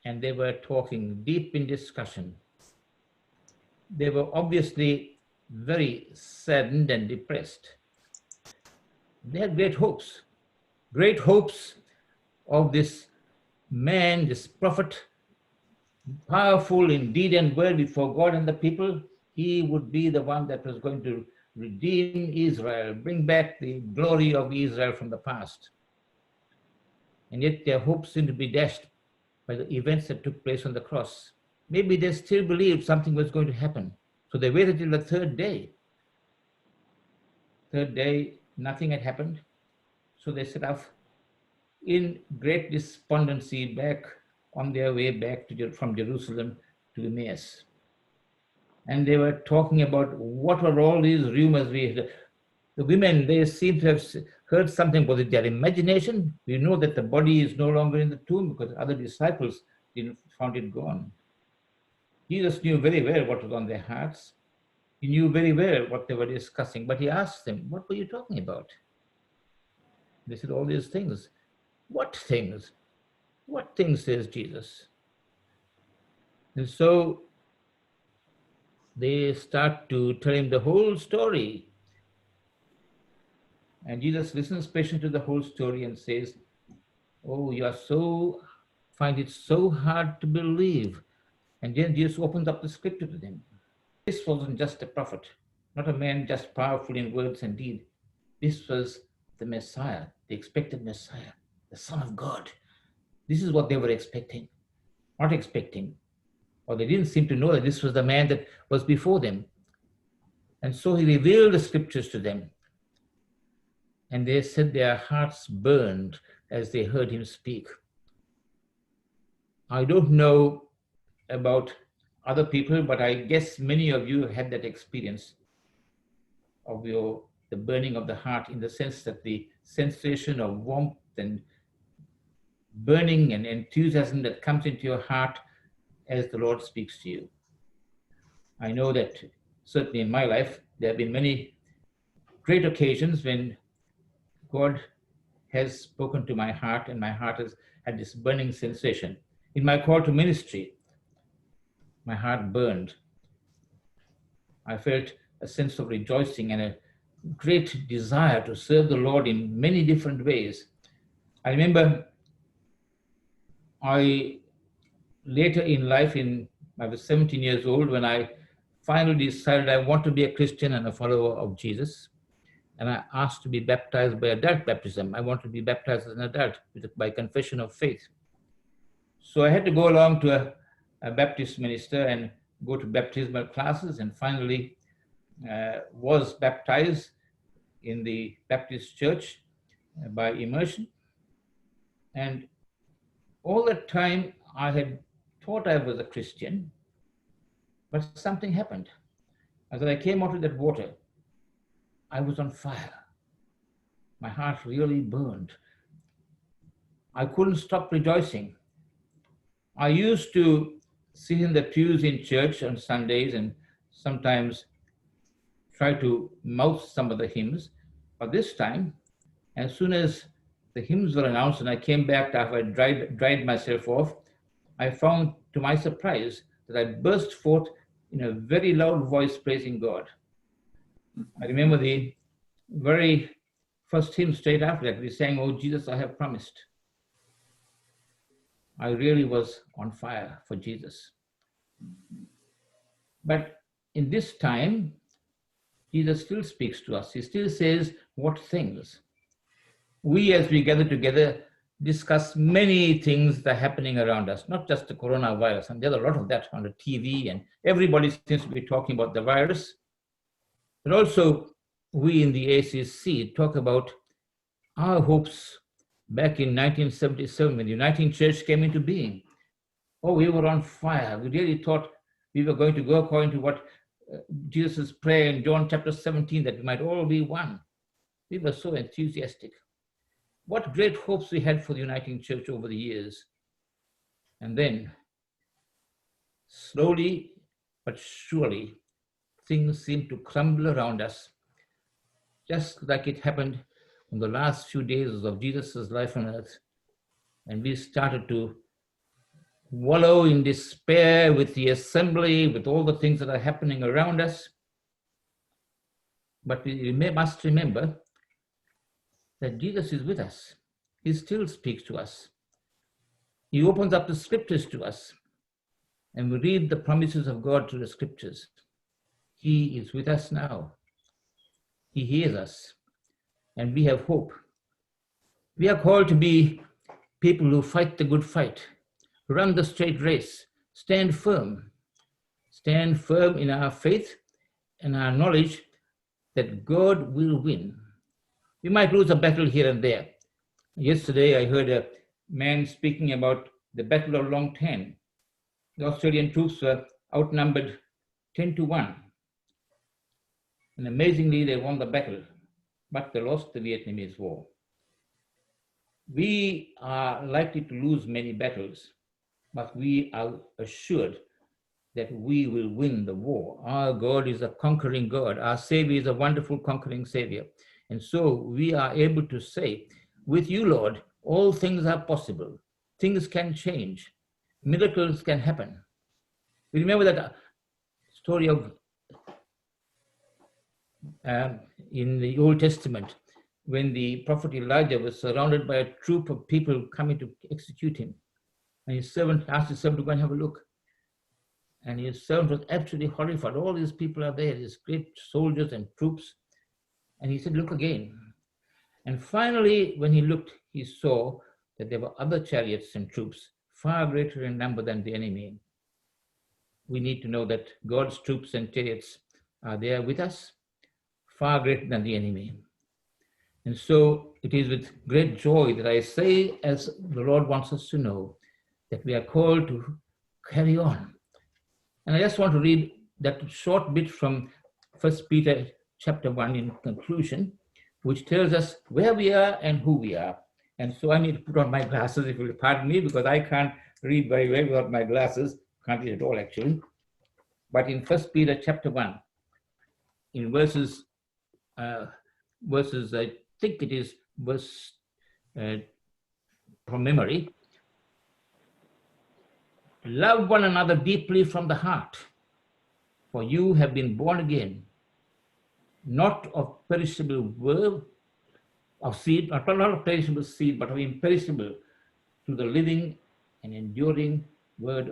and they were talking, deep in discussion. They were obviously very saddened and depressed. They had great hopes of this man, this prophet, powerful in deed and word before God and the people. He would be the one that was going to redeem Israel, bring back the glory of Israel from the past. And yet their hopes seemed to be dashed by the events that took place on the cross. Maybe they still believed something was going to happen. So they waited till the third day. Third day, nothing had happened. So they set off in great despondency back on their way back from Jerusalem to Emmaus. And they were talking about what were all these rumors we had. The women, they seem to have heard something. Was it their imagination? We know that the body is no longer in the tomb because other disciples found it gone. Jesus knew very well what was on their hearts. He knew very well what they were discussing, but he asked them, what were you talking about? They said, all these things. What things? What things, says Jesus? And so they start to tell him the whole story. And Jesus listens patiently to the whole story and says, oh, find it so hard to believe. And then Jesus opens up the scripture to them. This wasn't just a prophet, not a man just powerful in words and deed. This was the Messiah, the expected Messiah, the Son of God. This is what they were expecting, not expecting. Or they didn't seem to know that this was the man that was before them. And so he revealed the scriptures to them. And they said their hearts burned as they heard him speak. I don't know about other people, but I guess many of you had that experience of the burning of the heart, in the sense that the sensation of warmth and burning and enthusiasm that comes into your heart as the Lord speaks to you. I know that certainly in my life, there have been many great occasions when God has spoken to my heart, and my heart has had this burning sensation. In my call to ministry, my heart burned. I felt a sense of rejoicing and a great desire to serve the Lord in many different ways. I remember later in life, I was 17 years old when I finally decided I want to be a Christian and a follower of Jesus. And I asked to be baptized by adult baptism. I wanted to be baptized as an adult by confession of faith. So I had to go along to a Baptist minister and go to baptismal classes, and finally was baptized in the Baptist church by immersion. And all that time I had thought I was a Christian, but something happened. As I came out of that water, I was on fire. My heart really burned. I couldn't stop rejoicing. I used to sit in the pews in church on Sundays and sometimes try to mouth some of the hymns. But this time, as soon as the hymns were announced and I came back after I dried myself off, I found, to my surprise, that I burst forth in a very loud voice praising God. I remember the very first hymn straight after that, we sang, "Oh Jesus, I have promised." I really was on fire for Jesus. But in this time, Jesus still speaks to us. He still says, what things? We, as we gather together, discuss many things that are happening around us, not just the coronavirus. And there's a lot of that on the TV, and everybody seems to be talking about the virus. But also, we in the ACC talk about our hopes back in 1977 when the Uniting Church came into being. Oh, we were on fire. We really thought we were going to go according to what Jesus' prayer in John chapter 17, that we might all be one. We were so enthusiastic. What great hopes we had for the Uniting Church over the years. And then, slowly but surely, things seemed to crumble around us, just like it happened in the last few days of Jesus' life on earth. And we started to wallow in despair with the assembly, with all the things that are happening around us. But we must remember that Jesus is with us. He still speaks to us. He opens up the scriptures to us, and we read the promises of God through the scriptures. He is with us now. He hears us, and we have hope. We are called to be people who fight the good fight, run the straight race, stand firm in our faith and our knowledge that God will win. We might lose a battle here and there. Yesterday, I heard a man speaking about the Battle of Long Tan. The Australian troops were outnumbered 10-1. And amazingly, they won the battle, but they lost the Vietnamese War. We are likely to lose many battles, but we are assured that we will win the war. Our God is a conquering God. Our Savior is a wonderful conquering Savior. And so we are able to say, with you, Lord, all things are possible. Things can change. Miracles can happen. We remember that story of in the Old Testament, when the prophet Elijah was surrounded by a troop of people coming to execute him. And his servant asked his servant to go and have a look. And his servant was absolutely horrified. All these people are there, these great soldiers and troops. And he said, look again. And finally, when he looked, he saw that there were other chariots and troops, far greater in number than the enemy. We need to know that God's troops and chariots are there with us, far greater than the enemy. And so it is with great joy that I say, as the Lord wants us to know, that we are called to carry on. And I just want to read that short bit from 1 Peter chapter 1 in conclusion, which tells us where we are and who we are. And so I need to put on my glasses, if you'll pardon me, because I can't read very well without my glasses. Can't read at all, actually. But in 1 Peter chapter 1, in verses, I think it is verse from memory, love one another deeply from the heart, for you have been born again, not of perishable word, of seed, not of perishable seed, but of imperishable, through the living and enduring word